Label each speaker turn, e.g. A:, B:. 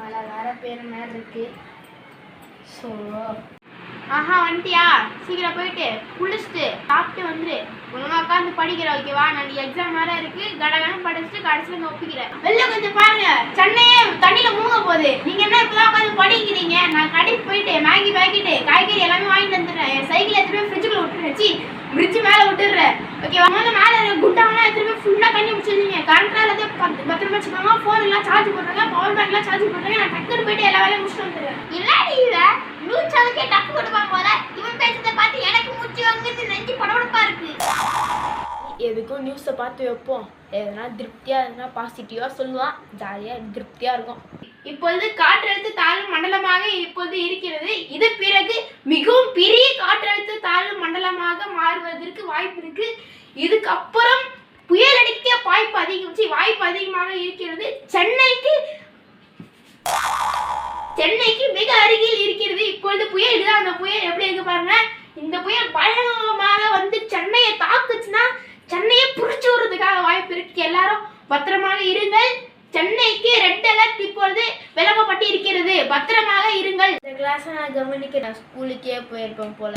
A: மழை வேற பேர் மாதிரி இருக்கு. ஸோ ஆஹா வந்துட்டியா? சீக்கிரம் போயிட்டு குளிச்சுட்டு சாப்பிட்டு வந்துரு. ஒழுங்கா உட்காந்து படிக்கிற ஓகேவா? நான் எக்ஸாம் வேற இருக்கு. கடகடன்னு படிச்சுட்டு கடைசியில் நான் ஒப்பிக்கிறேன். வெளில கொஞ்சம் பாருங்க, சென்னையே தண்ணியில மூங்க போகுது. நீங்க என்ன இப்பதான் உட்காந்து படிக்கிறீங்க? நான் கடைக்கு போயிட்டு மேகி பாக்கெட்டு காய்கறி எல்லாமே வாங்கிட்டு வந்துடுறேன். என் சைக்கிள் எடுத்துட்டு போய் ஃப்ரிட்ஜுக்குள்ள விட்டுருச்சு, பிரிட்ஜ் மேல விட்டுடுறேன் ஓகேவா? மேல குட்டாலாம் எடுத்துட்டு போய் ஃபுல்லா தண்ணி முடிச்சிருந்தீங்க. கரண்ட்லாம் எல்லாத்தையும் பத்திரமா வச்சுக்கோங்க. ஃபோன் எல்லாம் சார்ஜ் போட்டுருங்க, பவர் பேங்க் எல்லாம் சார்ஜ் போட்டுருங்க. நான் டக்குன்னு போயிட்டு எல்லா வேலையும் முடிச்சுட்டு வந்துடுறேன். இல்லாடி இவ மூச்சாவுக்கே டக்கு கொடுப்பாங்க போல. இவன் பேசுறதை பார்த்து எனக்கு மூச்சு வாங்குறது நெஞ்சு படபடப்பா இருக்கு. எதுக்கும் நியூஸை பார்த்து வைப்போம். எதனா திருப்தியா இருந்தா பாசிட்டிவா சொல்லுவான். ஜாலியா திருப்தியா இருக்கும். இப்பொழுது காற்றழுத்த தாழ்வு மண்டலமாக இப்பொழுது இருக்கிறது. இது பிறகு மிகவும் பெரிய காற்றழுத்த தாழ்வு மண்டலமாக மாறுவதற்கு வாய்ப்பு இருக்கு. இதுக்கப்புறம் புயல் அடிக்க வாய்ப்பு அதிகமாக இருக்கிறது. சென்னைக்கு மிக அருகில் இருக்கிறது இப்பொழுது புயல். இதுதான் அந்த புயல். எப்படி இருக்கு பாருங்க. இந்த புயல் பயங்கரமாக வந்து சென்னையை தாக்குச்சுன்னா சென்னையை புரிச்சு விடுறதுக்காக வாய்ப்பு இருக்கு. எல்லாரும் பத்திரமாக இருங்கள். சென்னைக்கு ரெட் அலர்ட் இப்பொழுது விளக்கப்பட்டு இருக்கிறது. பத்திரமாக இருங்கள். இந்த கிளாஸ் நான் கவனிக்க நான் ஸ்கூலுக்கே போயிருப்பேன் போல.